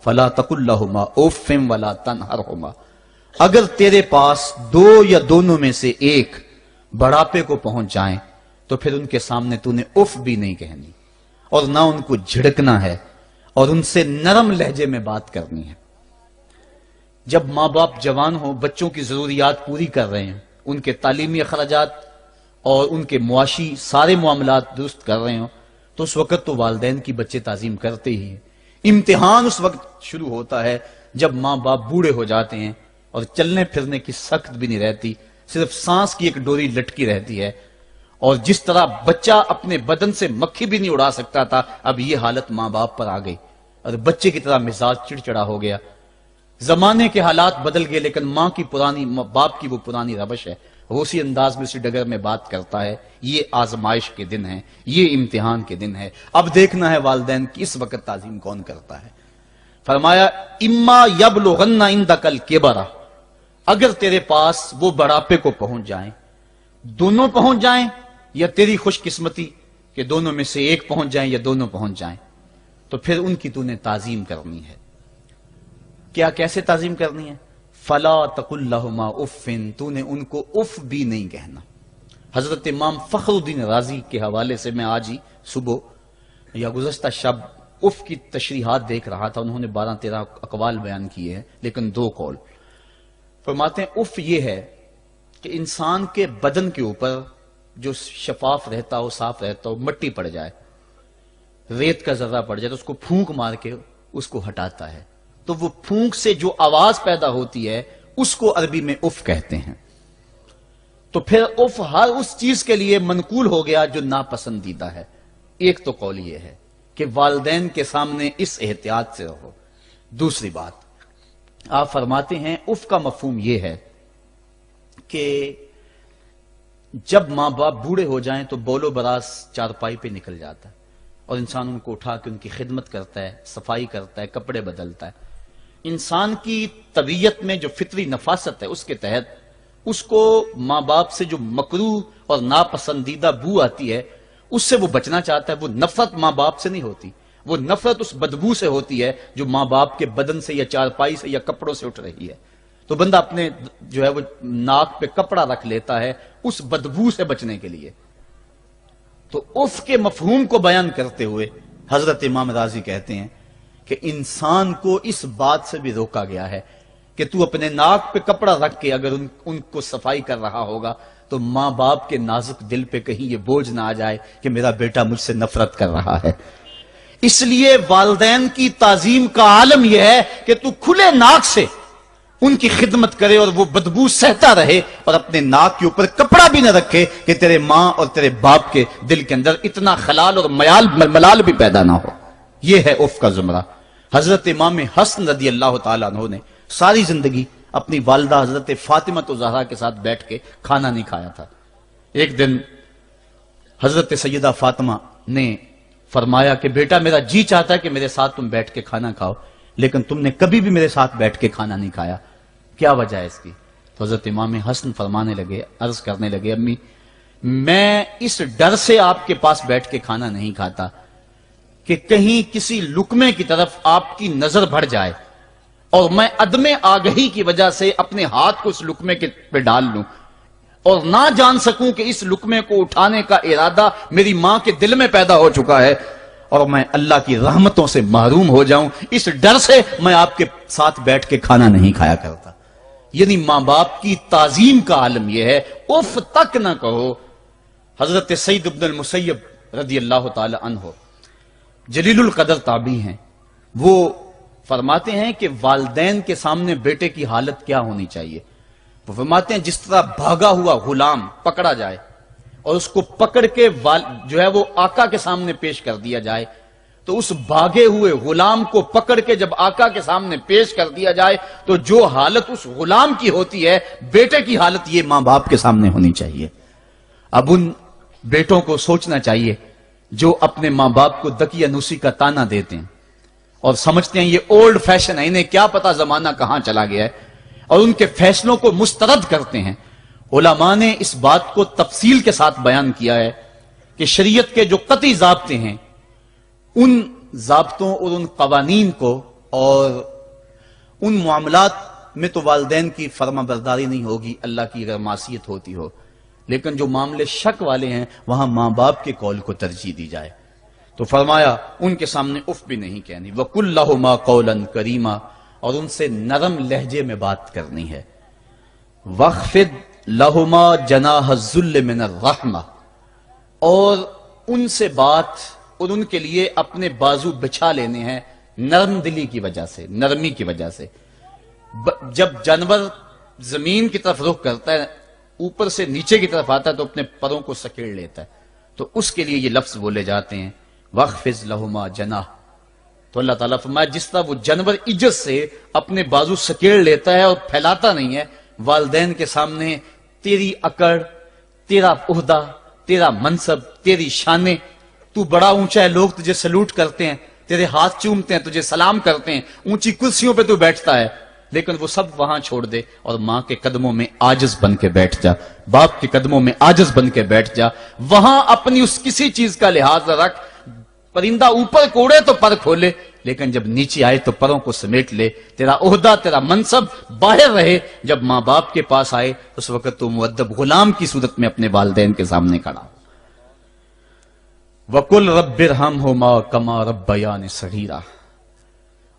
فلا تقل لهما اف ولا تنهرهما، اگر تیرے پاس دو یا دونوں میں سے ایک بڑھاپے کو پہنچ جائیں تو پھر ان کے سامنے تو نے اف بھی نہیں کہنی، اور نہ ان کو جھڑکنا ہے، اور ان سے نرم لہجے میں بات کرنی ہے۔ جب ماں باپ جوان ہوں، بچوں کی ضروریات پوری کر رہے ہیں، ان کے تعلیمی اخراجات اور ان کے معاشی سارے معاملات درست کر رہے ہوں، تو اس وقت تو والدین کی بچے تعظیم کرتے ہی ہیں۔ امتحان اس وقت شروع ہوتا ہے جب ماں باپ بوڑھے ہو جاتے ہیں اور چلنے پھرنے کی سخت بھی نہیں رہتی، صرف سانس کی ایک ڈوری لٹکی رہتی ہے، اور جس طرح بچہ اپنے بدن سے مکھی بھی نہیں اڑا سکتا تھا، اب یہ حالت ماں باپ پر آ گئی، اور بچے کی طرح مزاج چڑچڑا ہو گیا۔ زمانے کے حالات بدل گئے، لیکن ماں کی پرانی، باپ کی وہ پرانی روش ہے، وہ اسی انداز میں اسی ڈگر میں بات کرتا ہے۔ یہ آزمائش کے دن ہیں، یہ امتحان کے دن ہے، اب دیکھنا ہے والدین کی اس وقت تعظیم کون کرتا ہے۔ فرمایا اما یبلغن عندک الکبر، اگر تیرے پاس وہ بڑھاپے کو پہنچ جائیں، دونوں پہنچ جائیں، یا تیری خوش قسمتی کہ دونوں میں سے ایک پہنچ جائیں یا دونوں پہنچ جائیں، تو پھر ان کی تو نے تعظیم کرنی ہے۔ کیا کیسے تعظیم کرنی ہے؟ فلا تقل لهما اف، تو نے ان کو اف بھی نہیں کہنا۔ حضرت امام فخر الدین رازی کے حوالے سے میں آج ہی صبح یا گزشتہ شب اف کی تشریحات دیکھ رہا تھا، انہوں نے 12-13 اقوال بیان کیے ہیں، لیکن 2 قول فرماتے ہیں۔ اف یہ ہے کہ انسان کے بدن کے اوپر جو شفاف رہتا ہو، صاف رہتا ہو، مٹی پڑ جائے، ریت کا ذرہ پڑ جائے تو اس کو پھونک مار کے اس کو ہٹاتا ہے، تو وہ پھونک سے جو آواز پیدا ہوتی ہے اس کو عربی میں اف کہتے ہیں۔ تو پھر اف ہر اس چیز کے لیے منقول ہو گیا جو ناپسندیدہ ہے۔ ایک تو قول یہ ہے کہ والدین کے سامنے اس احتیاط سے رہو۔ دوسری بات، آپ فرماتے ہیں اف کا مفہوم یہ ہے کہ جب ماں باپ بوڑھے ہو جائیں تو بول و براز چارپائی پہ نکل جاتا ہے، اور انسان ان کو اٹھا کے ان کی خدمت کرتا ہے، صفائی کرتا ہے، کپڑے بدلتا ہے۔ انسان کی طبیعت میں جو فطری نفاست ہے اس کے تحت اس کو ماں باپ سے جو مکروہ اور ناپسندیدہ بو آتی ہے اس سے وہ بچنا چاہتا ہے۔ وہ نفرت ماں باپ سے نہیں ہوتی، وہ نفرت اس بدبو سے ہوتی ہے جو ماں باپ کے بدن سے یا چارپائی سے یا کپڑوں سے اٹھ رہی ہے۔ تو بندہ اپنے جو ہے وہ ناک پہ کپڑا رکھ لیتا ہے اس بدبو سے بچنے کے لیے۔ تو اف کے مفہوم کو بیان کرتے ہوئے حضرت امام رازی کہتے ہیں کہ انسان کو اس بات سے بھی روکا گیا ہے کہ تو اپنے ناک پہ کپڑا رکھ کے اگر ان کو صفائی کر رہا ہوگا تو ماں باپ کے نازک دل پہ کہیں یہ بوجھ نہ آ جائے کہ میرا بیٹا مجھ سے نفرت کر رہا ہے۔ اس لیے والدین کی تعظیم کا عالم یہ ہے کہ تو کھلے ناک سے ان کی خدمت کرے اور وہ بدبو سہتا رہے، اور اپنے ناک کے اوپر کپڑا بھی نہ رکھے کہ تیرے ماں اور تیرے باپ کے دل کے اندر اتنا خلال اور ملال بھی پیدا نہ ہو۔ یہ ہے اف کا زمرہ۔ حضرت امام حسن رضی اللہ تعالیٰ عنہ نے ساری زندگی اپنی والدہ حضرت فاطمہ زہرا کے ساتھ بیٹھ کے کھانا نہیں کھایا تھا۔ ایک دن حضرت سیدہ فاطمہ نے فرمایا کہ بیٹا میرا جی چاہتا ہے کہ میرے ساتھ تم بیٹھ کے کھانا کھاؤ، لیکن تم نے کبھی بھی میرے ساتھ بیٹھ کے کھانا نہیں کھایا، کیا وجہ ہے اس کی؟ تو حضرت امام حسن فرمانے لگے، عرض کرنے لگے، امی میں اس ڈر سے آپ کے پاس بیٹھ کے کھانا نہیں کھاتا کہ کہیں کسی لقمے کی طرف آپ کی نظر بڑھ جائے اور میں عدم آگہی کی وجہ سے اپنے ہاتھ کو اس لقمے پہ ڈال لوں اور نہ جان سکوں کہ اس لقمے کو اٹھانے کا ارادہ میری ماں کے دل میں پیدا ہو چکا ہے اور میں اللہ کی رحمتوں سے محروم ہو جاؤں، اس ڈر سے میں آپ کے ساتھ بیٹھ کے کھانا نہیں کھایا کرتا۔ یعنی ماں باپ کی تعظیم کا عالم یہ ہے، اف تک نہ کہو۔ حضرت سعید بن المسیب رضی اللہ تعالی عنہ جلیل القدر تابعی ہیں، وہ فرماتے ہیں کہ والدین کے سامنے بیٹے کی حالت کیا ہونی چاہیے۔ وہ فرماتے ہیں جس طرح بھاگا ہوا غلام پکڑا جائے اور اس کو پکڑ کے جو ہے وہ آقا کے سامنے پیش کر دیا جائے، تو اس بھاگے ہوئے غلام کو پکڑ کے جب آقا کے سامنے پیش کر دیا جائے تو جو حالت اس غلام کی ہوتی ہے، بیٹے کی حالت یہ ماں باپ کے سامنے ہونی چاہیے۔ اب ان بیٹوں کو سوچنا چاہیے جو اپنے ماں باپ کو دقیانوسی کا تانا دیتے ہیں اور سمجھتے ہیں یہ اولڈ فیشن ہے، انہیں کیا پتا زمانہ کہاں چلا گیا ہے، اور ان کے فیصلوں کو مسترد کرتے ہیں۔ علماء نے اس بات کو تفصیل کے ساتھ بیان کیا ہے کہ شریعت کے جو قطعی ضابطے ہیں ان ضابطوں اور ان قوانین کو اور ان معاملات میں تو والدین کی فرما برداری نہیں ہوگی اللہ کی اگر معصیت ہوتی ہو، لیکن جو معاملے شک والے ہیں وہاں ماں باپ کے قول کو ترجیح دی جائے۔ تو فرمایا ان کے سامنے اف بھی نہیں کہنی، وَقُلْ لَهُمَا قَوْلًا كَرِيمًا، اور ان سے نرم لہجے میں بات کرنی ہے۔ وَاخْفِضْ لَهُمَا جَنَاحَ الذُّلِّ مِنَ الرَّحْمَةِ، اور ان سے بات اور ان کے لیے اپنے بازو بچھا لینے ہیں نرم دلی کی وجہ سے، نرمی کی وجہ سے۔ جب جانور زمین کی طرف رخ کرتا ہے، اوپر سے نیچے کی طرف آتا ہے تو اپنے پروں کو سکیڑ لیتا ہے، تو اس کے لیے یہ لفظ بولے جاتے ہیں وَاخْفِضْ لَهُمَا جَنَاحَ۔ تو اللہ تعالیٰ فرمایا جس طرح وہ جانور عزت سے اپنے بازو سکیڑ لیتا ہے اور پھیلاتا نہیں ہے، والدین کے سامنے تیری اکڑ، تیرا عہدہ، تیرا منصب، تیری شانیں، تو بڑا اونچا ہے، لوگ تجھے سلوٹ کرتے ہیں، تیرے ہاتھ چومتے ہیں، تجھے سلام کرتے ہیں، اونچی کرسیوں پہ تو بیٹھتا ہے، لیکن وہ سب وہاں چھوڑ دے اور ماں کے قدموں میں عاجز بن کے بیٹھ جا، باپ کے قدموں میں عاجز بن کے بیٹھ جا، وہاں اپنی اس کسی چیز کا لحاظ رکھ، پرندہ اوپر کوڑے تو پر کھولے، لیکن جب نیچے آئے تو پروں کو سمیٹ لے، تیرا عہدہ، تیرا منصب باہر رہے، جب ماں باپ کے پاس آئے اس وقت تو مؤدب غلام کی صورت میں اپنے والدین کے سامنے کھڑا۔ وَقُلْ رَبِّ ارْحَمْهُمَا كَمَا رَبَّيَانِ صَغِيرًا،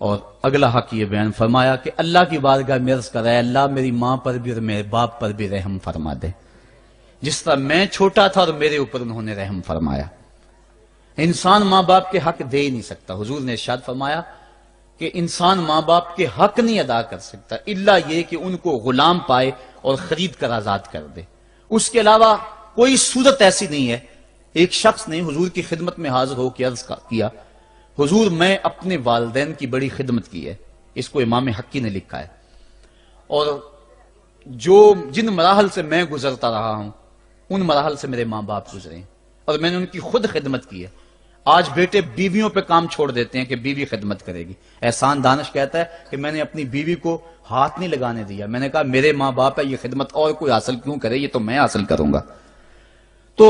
اور اگلا حق یہ بیان فرمایا کہ اللہ کی بارگاہ میں عرض کر رہا ہے اللہ میری ماں پر بھی اور میرے باپ پر بھی رحم فرما دے، جس طرح میں چھوٹا تھا اور میرے اوپر انہوں نے رحم فرمایا۔ انسان ماں باپ کے حق دے ہی نہیں سکتا، حضور نے ارشاد فرمایا کہ انسان ماں باپ کے حق نہیں ادا کر سکتا الا یہ کہ ان کو غلام پائے اور خرید کر آزاد کر دے، اس کے علاوہ کوئی صورت ایسی نہیں ہے۔ ایک شخص نے حضور کی خدمت میں حاضر ہو کے عرض کیا حضور میں اپنے والدین کی بڑی خدمت کی ہے، اس کو امام حقی نے لکھا ہے، اور جن مراحل سے میں گزرتا رہا ہوں ان مراحل سے میرے ماں باپ گزرے ہیں اور میں نے ان کی خود خدمت کی ہے۔ آج بیٹے بیویوں پہ کام چھوڑ دیتے ہیں کہ بیوی خدمت کرے گی۔ احسان دانش کہتا ہے کہ میں نے اپنی بیوی کو ہاتھ نہیں لگانے دیا، میں نے کہا میرے ماں باپ ہے، یہ خدمت اور کوئی حاصل کیوں کرے، یہ تو میں حاصل کروں گا۔ تو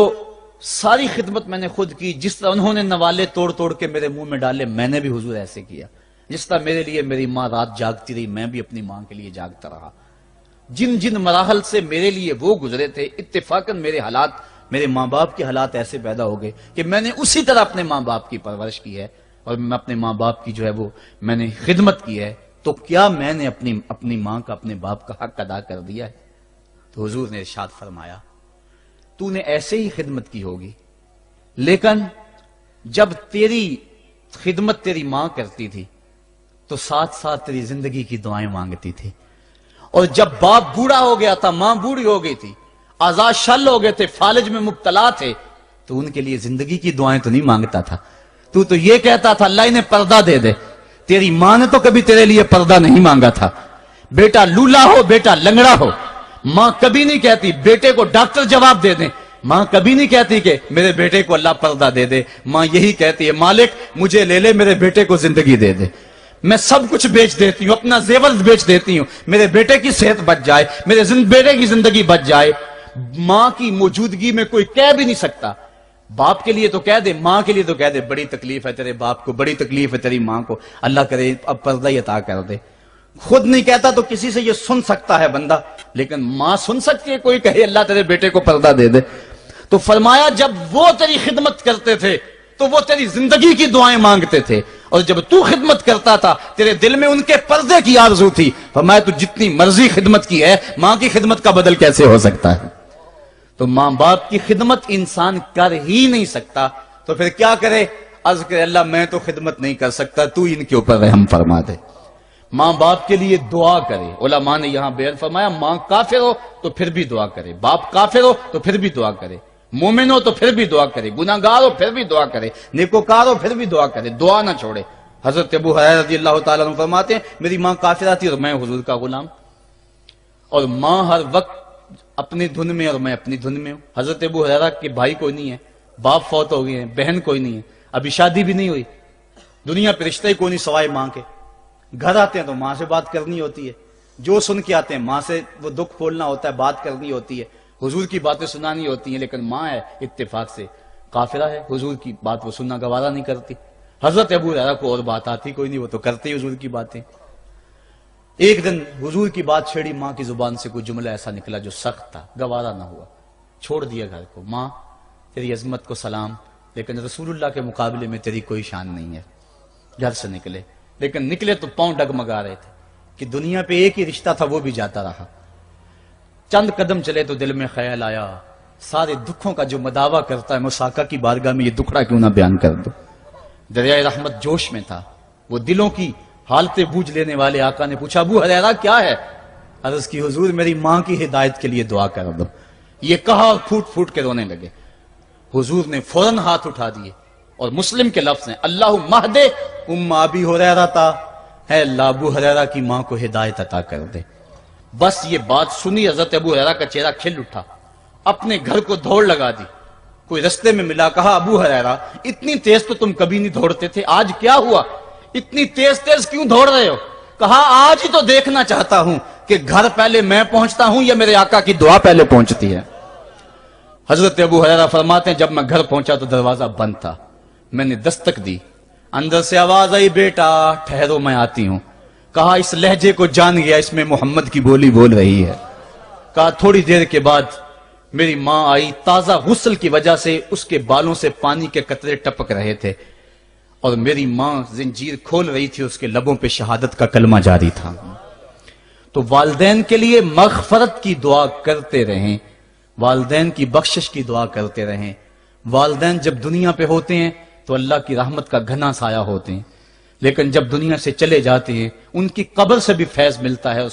ساری خدمت میں نے خود کی، جس طرح انہوں نے نوالے توڑ توڑ کے میرے منہ میں ڈالے میں نے بھی حضور ایسے کیا، جس طرح میرے لیے میری ماں رات جاگتی رہی میں بھی اپنی ماں کے لیے جاگتا رہا۔ جن جن مراحل سے میرے لیے وہ گزرے تھے اتفاقاً میرے حالات، میرے ماں باپ کے حالات ایسے پیدا ہو گئے کہ میں نے اسی طرح اپنے ماں باپ کی پرورش کی ہے اور میں اپنے ماں باپ کی جو ہے وہ میں نے خدمت کی ہے، تو کیا میں نے اپنی ماں کا، اپنے باپ کا حق ادا کر دیا ہے؟ تو حضور نے ارشاد فرمایا تو نے ایسے ہی خدمت کی ہوگی، لیکن جب تیری خدمت تیری ماں کرتی تھی تو ساتھ ساتھ تیری زندگی کی دعائیں مانگتی تھی، اور جب باپ بوڑھا ہو گیا تھا، ماں بوڑھی ہو گئی تھی، آزاد شل ہو گئے تھے، فالج میں مبتلا تھے، تو ان کے لیے زندگی کی دعائیں تو نہیں مانگتا تھا، تو یہ کہتا تھا اللہ انہیں پردہ دے دے۔ تیری ماں نے تو کبھی تیرے لیے پردہ نہیں مانگا تھا، بیٹا لولا ہو، بیٹا لنگڑا ہو، ماں کبھی نہیں کہتی بیٹے کو ڈاکٹر جواب دے دیں، ماں کبھی نہیں کہتی کہ میرے بیٹے کو اللہ پردہ دے دے، ماں یہی کہتی ہے مالک مجھے لے لے، میرے بیٹے کو زندگی دے دے، میں سب کچھ بیچ دیتی ہوں، اپنا زیور بیچ دیتی ہوں، میرے بیٹے کی صحت بچ جائے، میرے بیٹے کی زندگی بچ جائے۔ ماں کی موجودگی میں کوئی کہہ بھی نہیں سکتا، باپ کے لیے تو کہہ دے، ماں کے لیے تو کہہ دے بڑی تکلیف ہے تیرے باپ کو، بڑی تکلیف ہے تیری ماں کو، اللہ کرے اب پردہ ہی عطا کر دے۔ خود نہیں کہتا تو کسی سے یہ سن سکتا ہے بندہ، لیکن ماں سن سکتی ہے کوئی کہے اللہ تیرے بیٹے کو پردہ دے دے؟ تو فرمایا جب وہ تیری خدمت کرتے تھے تو وہ تیری زندگی کی دعائیں مانگتے تھے، اور جب تو خدمت کرتا تھا تیرے دل میں ان کے پردے کی آرزو تھی۔ فرمایا تو جتنی مرضی خدمت کی ہے، ماں کی خدمت کا بدل کیسے ہو سکتا ہے؟ تو ماں باپ کی خدمت انسان کر ہی نہیں سکتا، تو پھر کیا کرے؟ عرض کرے اللہ میں تو خدمت نہیں کر سکتا، تو ان کے اوپر رحم فرما دے۔ ماں باپ کے لیے دعا کرے، علماء نے یہاں بیان فرمایا ماں کافر ہو تو پھر بھی دعا کرے، باپ کافر ہو تو پھر بھی دعا کرے، مومن ہو تو پھر بھی دعا کرے، گناہگار ہو پھر بھی دعا کرے، نیکوکار ہو پھر بھی دعا کرے، دعا نہ چھوڑے۔ حضرت ابو ہریرہ رضی اللہ تعالیٰ عنہ فرماتے ہیں میری ماں کافرہ تھی اور میں حضور کا غلام، اور ماں ہر وقت اپنی دھن میں اور میں اپنی دھن میں ہوں۔ حضرت ابو ہریرہ کے بھائی کوئی نہیں ہے، باپ فوت ہو گئے ہیں، بہن کوئی نہیں ہے، ابھی شادی بھی نہیں ہوئی، دنیا پہ رشتہ ہی کوئی نہیں سوائے ماں کے، گھر آتے ہیں تو ماں سے بات کرنی ہوتی ہے، جو سن کے آتے ہیں ماں سے وہ دکھ کھولنا ہوتا ہے، بات کرنی ہوتی ہے، حضور کی باتیں سنانی ہوتی ہیں، لیکن ماں ہے اتفاق سے کافرہ ہے، حضور کی بات وہ سننا گوارا نہیں کرتی۔ حضرت ابو ہریرہ کو اور بات آتی کوئی نہیں، وہ تو کرتے ہی حضور کی باتیں۔ ایک دن حضور کی بات چھیڑی، ماں کی زبان سے کوئی جملہ ایسا نکلا جو سخت تھا، گوارا نہ ہوا، چھوڑ دیا گھر کو۔ ماں تیری عظمت کو سلام، لیکن رسول اللہ کے مقابلے میں تیری کوئی شان نہیں ہے۔ گھر سے نکلے، لیکن نکلے تو پاؤں ڈگمگا رہے تھے کہ دنیا پہ ایک ہی رشتہ تھا، وہ بھی جاتا رہا۔ چند قدم چلے تو دل میں خیال آیا، سارے دکھوں کا جو مداوع کرتا ہے، مساقہ کی بارگاہ میں یہ دکھڑا کیوں نہ بیان کر دو۔ دریائے رحمت جوش میں تھا، وہ دلوں کی حالتیں بوجھ لینے والے آقا نے پوچھا، ابو ہریرہ کیا ہے؟ عرض کی، حضور میری ماں کی ہدایت کے لیے دعا کر دو۔ یہ کہا اور پھوٹ پھوٹ کے رونے لگے۔ حضور نے فوراً ہاتھ اٹھا دیے اور مسلم کے لفظ ہیں، اللہم اہد ام ابی ہریرہ، اے اللہ ابو ہریرہ کی ماں کو ہدایت عطا کر دے۔ بس یہ بات سنی حضرت ابو ہریرہ کا چہرہ کھل اٹھا، اپنے گھر کو دوڑ لگا دی۔ کوئی رستے میں ملا، کہا ابو ہریرہ اتنی تیز تو تم کبھی نہیں دوڑتے تھے، آج کیا ہوا؟ اتنی تیز تیز کیوں دوڑ رہے ہو؟ کہا آج ہی تو دیکھنا چاہتا ہوں کہ گھر پہلے میں پہنچتا ہوں یا میرے آقا کی دعا پہلے پہنچتی ہے۔ حضرت ابو ہریرہ فرماتے ہیں جب میں گھر پہنچا تو دروازہ بند تھا، میں نے دستک دی، اندر سے آواز آئی، بیٹا ٹھہرو میں آتی ہوں۔ کہا اس لہجے کو جان گیا، اس میں محمد کی بولی بول رہی ہے۔ کہا تھوڑی دیر کے بعد میری ماں آئی، تازہ غسل کی وجہ سے اس کے بالوں سے پانی کے قطرے ٹپک رہے تھے، اور میری ماں زنجیر کھول رہی تھی، اس کے لبوں پہ شہادت کا کلمہ جاری تھا۔ تو والدین کے لیے مغفرت کی دعا کرتے رہیں، والدین کی بخشش کی دعا کرتے رہیں۔ والدین جب دنیا پہ ہوتے ہیں تو اللہ کی رحمت کا گھنا سایہ ہوتے ہیں، لیکن جب دنیا سے چلے جاتے ہیں ان کی قبر سے بھی فیض ملتا ہے۔